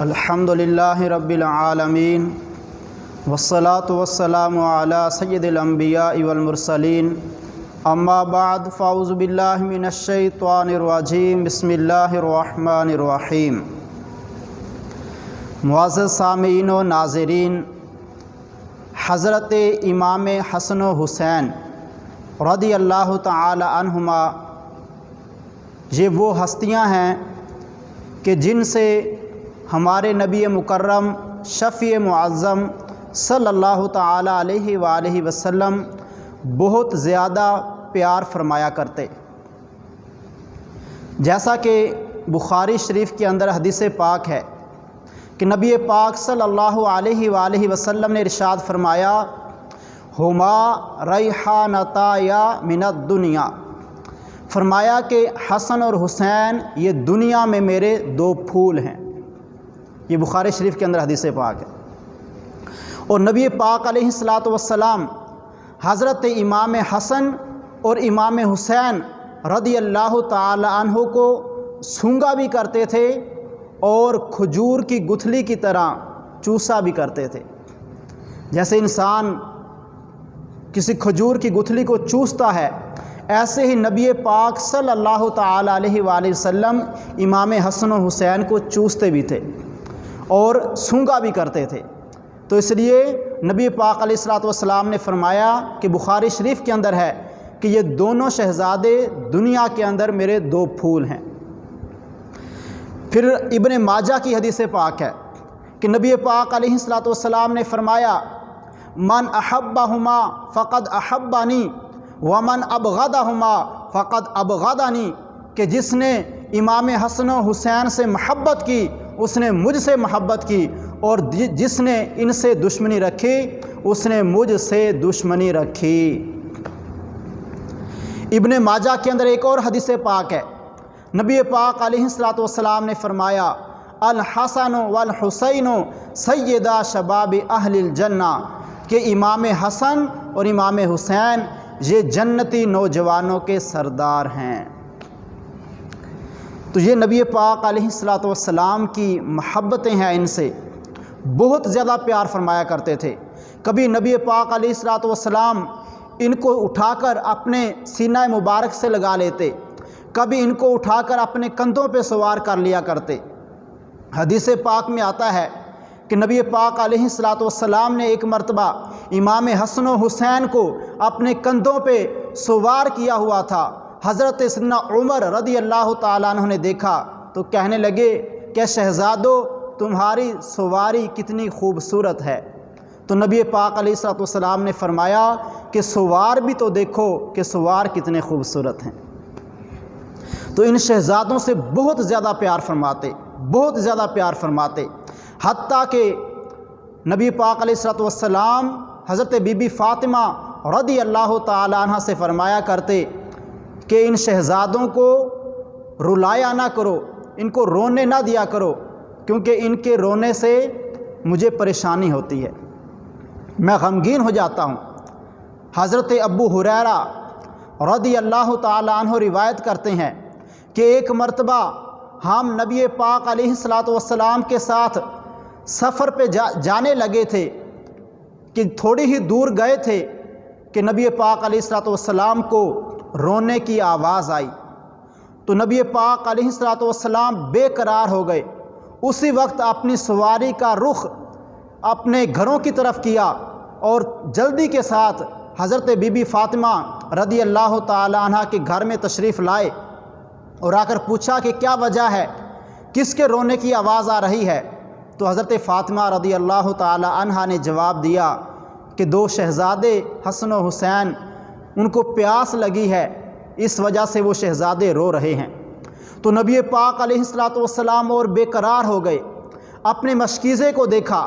الحمدللہ رب العالمین والصلاة والسلام علی سید الانبیاء والمرسلین اما بعد فاعوذ باللہ من الشیطان الرجیم بسم اللہ الرحمن الرحیم۔ معزز سامعین و ناظرین، حضرت امام حسن و حسین رضی اللہ تعالی عنہما یہ وہ ہستیاں ہیں کہ جن سے ہمارے نبی مکرم شفیع معظم صلی اللہ تعالی علیہ وآلہ وسلم بہت زیادہ پیار فرمایا کرتے، جیسا کہ بخاری شریف کے اندر حدیث پاک ہے کہ نبی پاک صلی اللہ علیہ وآلہ وسلم نے ارشاد فرمایا، ہما ریحانتایا من الدنیا، فرمایا کہ حسن اور حسین یہ دنیا میں میرے دو پھول ہیں۔ یہ بخاری شریف کے اندر حدیث پاک ہے۔ اور نبی پاک علیہ الصلاۃ والسلام حضرت امام حسن اور امام حسین رضی اللہ تعالی عنہ کو سونگا بھی کرتے تھے اور کھجور کی گٹھلی کی طرح چوسا بھی کرتے تھے۔ جیسے انسان کسی کھجور کی گٹھلی کو چوستا ہے، ایسے ہی نبی پاک صلی اللہ تعالی علیہ وآلہ وسلم امام حسن و حسین کو چوستے بھی تھے اور سونگا بھی کرتے تھے۔ تو اس لیے نبی پاک علیہ الصلوۃ والسلام نے فرمایا کہ بخاری شریف کے اندر ہے کہ یہ دونوں شہزادے دنیا کے اندر میرے دو پھول ہیں۔ پھر ابن ماجہ کی حدیث پاک ہے کہ نبی پاک علیہ الصلوۃ والسلام نے فرمایا، من احبہما فقد احبانی ومن ابغضہما فقد ابغضنی، کہ جس نے امام حسن و حسین سے محبت کی اس نے مجھ سے محبت کی، اور جس نے ان سے دشمنی رکھی اس نے مجھ سے دشمنی رکھی۔ ابن ماجہ کے اندر ایک اور حدیث پاک ہے، نبی پاک علیہ الصلوۃ والسلام نے فرمایا، الحسن والحسین سیدا شباب اہل الجنہ، کہ امام حسن اور امام حسین یہ جنتی نوجوانوں کے سردار ہیں۔ تو یہ نبی پاک علیہ الصلوۃ والسلام کی محبتیں ہیں، ان سے بہت زیادہ پیار فرمایا کرتے تھے۔ کبھی نبی پاک علیہ الصلوۃ والسلام ان کو اٹھا کر اپنے سینہ مبارک سے لگا لیتے، کبھی ان کو اٹھا کر اپنے کندھوں پہ سوار کر لیا کرتے۔ حدیث پاک میں آتا ہے کہ نبی پاک علیہ الصلوۃ والسلام نے ایک مرتبہ امام حسن و حسین کو اپنے کندھوں پہ سوار کیا ہوا تھا۔ حضرت سیدنا عمر رضی اللہ تعالیٰ عنہ نے دیکھا تو کہنے لگے کہ شہزادو تمہاری سواری کتنی خوبصورت ہے۔ تو نبی پاک علیہ الصلوۃ والسلام نے فرمایا کہ سوار بھی تو دیکھو کہ سوار کتنے خوبصورت ہیں۔ تو ان شہزادوں سے بہت زیادہ پیار فرماتے، بہت زیادہ پیار فرماتے، حتیٰ کہ نبی پاک علیہ الصلوۃ والسلام حضرت بی بی فاطمہ رضی اللہ تعالی عنہ سے فرمایا کرتے کہ ان شہزادوں کو رلایا نہ کرو، ان کو رونے نہ دیا کرو، کیونکہ ان کے رونے سے مجھے پریشانی ہوتی ہے، میں غمگین ہو جاتا ہوں۔ حضرت ابو ہریرہ رضی اللہ تعالی عنہ روایت کرتے ہیں کہ ایک مرتبہ ہم نبی پاک علیہ الصلوۃ والسلام کے ساتھ سفر پہ جانے لگے تھے کہ تھوڑی ہی دور گئے تھے کہ نبی پاک علیہ الصلوۃ والسلام کو رونے کی آواز آئی۔ تو نبی پاک علیہ الصلوۃ والسلام بے قرار ہو گئے، اسی وقت اپنی سواری کا رخ اپنے گھروں کی طرف کیا اور جلدی کے ساتھ حضرت بی بی فاطمہ رضی اللہ تعالی عنہ کے گھر میں تشریف لائے اور آ کر پوچھا کہ کیا وجہ ہے، کس کے رونے کی آواز آ رہی ہے؟ تو حضرت فاطمہ رضی اللہ تعالی عنہ نے جواب دیا کہ دو شہزادے حسن و حسین ان کو پیاس لگی ہے، اس وجہ سے وہ شہزادے رو رہے ہیں۔ تو نبی پاک علیہ الصلوۃ والسلام اور بے قرار ہو گئے، اپنے مشکیزے کو دیکھا،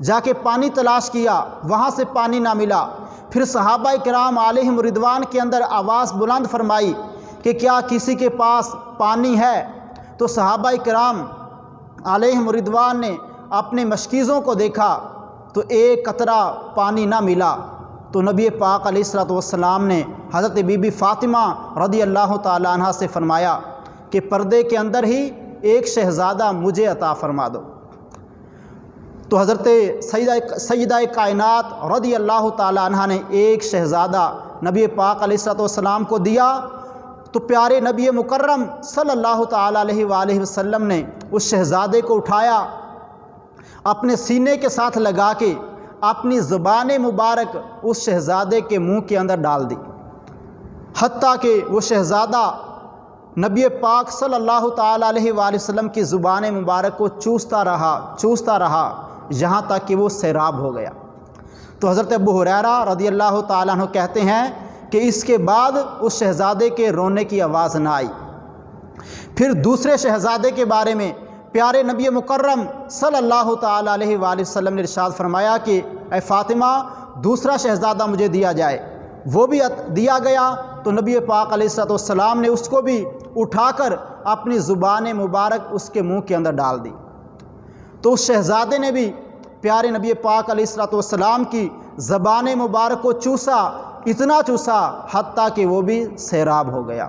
جا کے پانی تلاش کیا، وہاں سے پانی نہ ملا۔ پھر صحابہ کرام علیہم رضوان کے اندر آواز بلند فرمائی کہ کیا کسی کے پاس پانی ہے؟ تو صحابہ کرام علیہم رضوان نے اپنے مشکیزوں کو دیکھا تو ایک قطرہ پانی نہ ملا۔ تو نبی پاک علیہ الصلوۃ والسلام نے حضرت بی بی فاطمہ رضی اللہ تعالی عنہ سے فرمایا کہ پردے کے اندر ہی ایک شہزادہ مجھے عطا فرما دو۔ تو حضرت سیدہ کائنات رضی اللہ تعالی عنہ نے ایک شہزادہ نبی پاک علیہ الصلوۃ والسلام کو دیا، تو پیارے نبی مکرم صلی اللہ تعالی علیہ وآلہ وسلم نے اس شہزادے کو اٹھایا، اپنے سینے کے ساتھ لگا کے اپنی زبان مبارک اس شہزادے کے منہ کے اندر ڈال دی، حتیٰ کہ وہ شہزادہ نبی پاک صلی اللہ تعالی علیہ وآلہ وسلم کی زبان مبارک کو چوستا رہا یہاں تک کہ وہ سیراب ہو گیا۔ تو حضرت ابو ہریرہ رضی اللہ تعالیٰ عنہ کہتے ہیں کہ اس کے بعد اس شہزادے کے رونے کی آواز نہ آئی۔ پھر دوسرے شہزادے کے بارے میں پیارے نبی مکرم صلی اللہ تعالی علیہ وآلہ وسلم نے ارشاد فرمایا کہ اے فاطمہ دوسرا شہزادہ مجھے دیا جائے، وہ بھی دیا گیا، تو نبی پاک علیہ الصلوۃ والسلام نے اس کو بھی اٹھا کر اپنی زبان مبارک اس کے منہ کے اندر ڈال دی۔ تو اس شہزادے نے بھی پیارے نبی پاک علیہ الصلوۃ والسلام کی زبان مبارک کو چوسا، اتنا چوسا حتیٰ کہ وہ بھی سیراب ہو گیا۔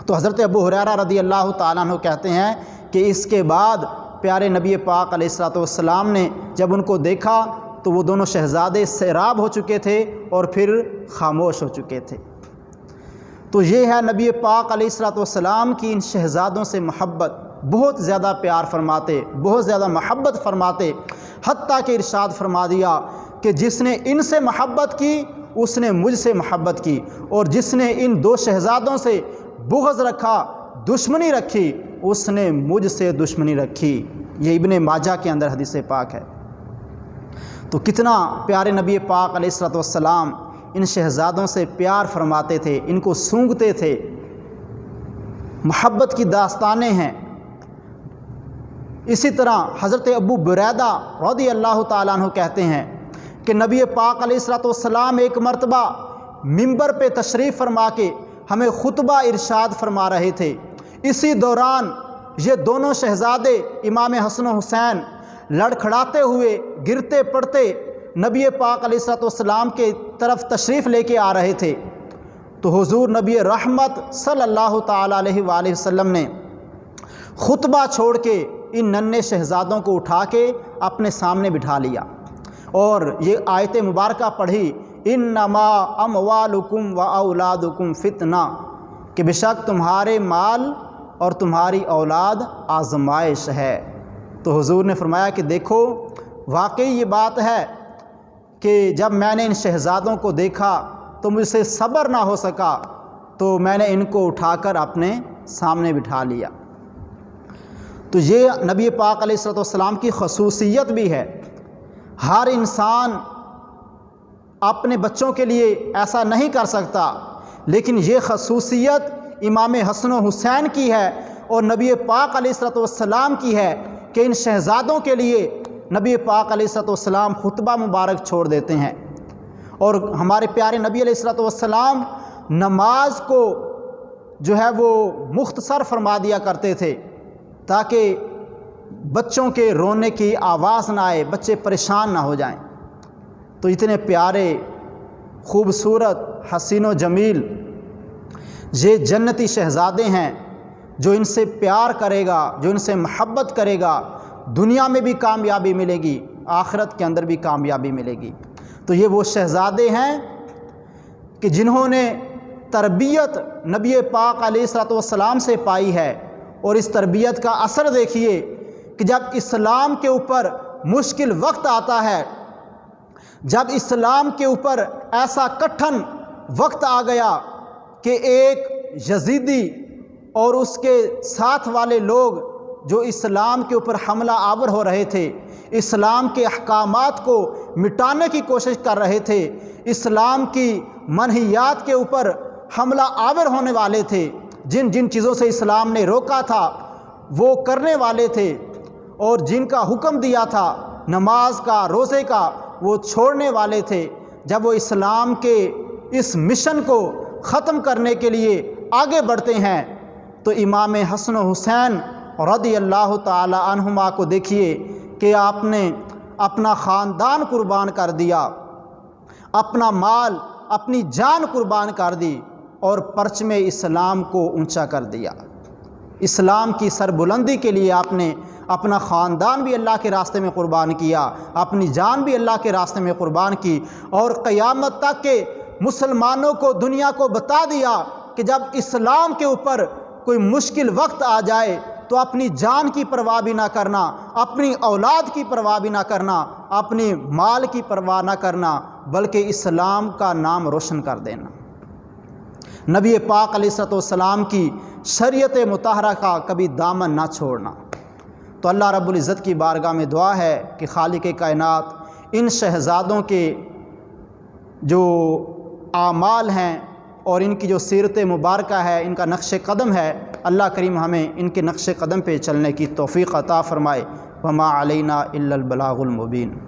تو حضرت ابو ہریرہ رضی اللہ تعالیٰ عنہ کہتے ہیں کہ اس کے بعد پیارے نبی پاک علیہ الصلوۃ والسلام نے جب ان کو دیکھا تو وہ دونوں شہزادے سیراب ہو چکے تھے اور پھر خاموش ہو چکے تھے۔ تو یہ ہے نبی پاک علیہ الصلوۃ والسلام کی ان شہزادوں سے محبت، بہت زیادہ پیار فرماتے، بہت زیادہ محبت فرماتے، حتیٰ کہ ارشاد فرما دیا کہ جس نے ان سے محبت کی اس نے مجھ سے محبت کی، اور جس نے ان دو شہزادوں سے بغض رکھا، دشمنی رکھی، اس نے مجھ سے دشمنی رکھی۔ یہ ابن ماجہ کے اندر حدیث پاک ہے۔ تو کتنا پیارے نبی پاک علیہ الصلوۃ والسلام ان شہزادوں سے پیار فرماتے تھے، ان کو سونگتے تھے، محبت کی داستانیں ہیں۔ اسی طرح حضرت ابو بریدہ رضی اللہ تعالیٰ عنہ کہتے ہیں کہ نبی پاک علیہ الصلوۃ والسلام ایک مرتبہ منبر پہ تشریف فرما کے ہمیں خطبہ ارشاد فرما رہے تھے، اسی دوران یہ دونوں شہزادے امام حسن و حسین لڑکھڑاتے ہوئے گرتے پڑتے نبی پاک علیہ الصلوۃ والسلام کے طرف تشریف لے کے آ رہے تھے۔ تو حضور نبی رحمت صلی اللہ تعالی علیہ وآلہ وسلم نے خطبہ چھوڑ کے ان ننھے شہزادوں کو اٹھا کے اپنے سامنے بٹھا لیا اور یہ آیت مبارکہ پڑھی، انما اموالکم و اولادکم فتنہ، کہ بے شک تمہارے مال اور تمہاری اولاد آزمائش ہے۔ تو حضور نے فرمایا کہ دیکھو واقعی یہ بات ہے کہ جب میں نے ان شہزادوں کو دیکھا تو مجھ سے صبر نہ ہو سکا، تو میں نے ان کو اٹھا کر اپنے سامنے بٹھا لیا۔ تو یہ نبی پاک علیہ الصلوۃ والسلام کی خصوصیت بھی ہے۔ ہر انسان اپنے بچوں کے لیے ایسا نہیں کر سکتا، لیکن یہ خصوصیت امام حسن و حسین کی ہے اور نبی پاک علیہ الصلوۃ والسلام کی ہے کہ ان شہزادوں کے لیے نبی پاک علیہ الصلوۃ والسلام خطبہ مبارک چھوڑ دیتے ہیں۔ اور ہمارے پیارے نبی علیہ الصلوۃ والسلام نماز کو جو ہے وہ مختصر فرما دیا کرتے تھے تاکہ بچوں کے رونے کی آواز نہ آئے، بچے پریشان نہ ہو جائیں۔ تو اتنے پیارے، خوبصورت، حسین و جمیل یہ جنتی شہزادے ہیں، جو ان سے پیار کرے گا، جو ان سے محبت کرے گا، دنیا میں بھی کامیابی ملے گی، آخرت کے اندر بھی کامیابی ملے گی۔ تو یہ وہ شہزادے ہیں کہ جنہوں نے تربیت نبی پاک علیہ الصلوۃ والسلام سے پائی ہے، اور اس تربیت کا اثر دیکھیے کہ جب اسلام کے اوپر مشکل وقت آتا ہے، جب اسلام کے اوپر ایسا کٹھن وقت آ گیا کہ ایک یزیدی اور اس کے ساتھ والے لوگ جو اسلام کے اوپر حملہ آور ہو رہے تھے، اسلام کے احکامات کو مٹانے کی کوشش کر رہے تھے، اسلام کی منہیات کے اوپر حملہ آور ہونے والے تھے، جن جن چیزوں سے اسلام نے روکا تھا وہ کرنے والے تھے، اور جن کا حکم دیا تھا نماز کا، روزے کا، وہ چھوڑنے والے تھے۔ جب وہ اسلام کے اس مشن کو ختم کرنے کے لیے آگے بڑھتے ہیں تو امام حسن و حسین رضی اللہ تعالی عنہما کو دیکھیے کہ آپ نے اپنا خاندان قربان کر دیا، اپنا مال، اپنی جان قربان کر دی اور پرچم اسلام کو اونچا کر دیا۔ اسلام کی سربلندی کے لیے آپ نے اپنا خاندان بھی اللہ کے راستے میں قربان کیا، اپنی جان بھی اللہ کے راستے میں قربان کی، اور قیامت تک کے مسلمانوں کو، دنیا کو بتا دیا کہ جب اسلام کے اوپر کوئی مشکل وقت آ جائے تو اپنی جان کی پرواہ بھی نہ کرنا، اپنی اولاد کی پرواہ بھی نہ کرنا، اپنی مال کی پرواہ نہ کرنا، بلکہ اسلام کا نام روشن کر دینا، نبی پاک علیہ السلام کی شریعت مطہرہ کا کبھی دامن نہ چھوڑنا۔ تو اللہ رب العزت کی بارگاہ میں دعا ہے کہ خالق کائنات ان شہزادوں کے جو اعمال ہیں اور ان کی جو سیرت مبارکہ ہے، ان کا نقش قدم ہے، اللہ کریم ہمیں ان کے نقش قدم پہ چلنے کی توفیق عطا فرمائے۔ وما علینا الا البلاغ المبین۔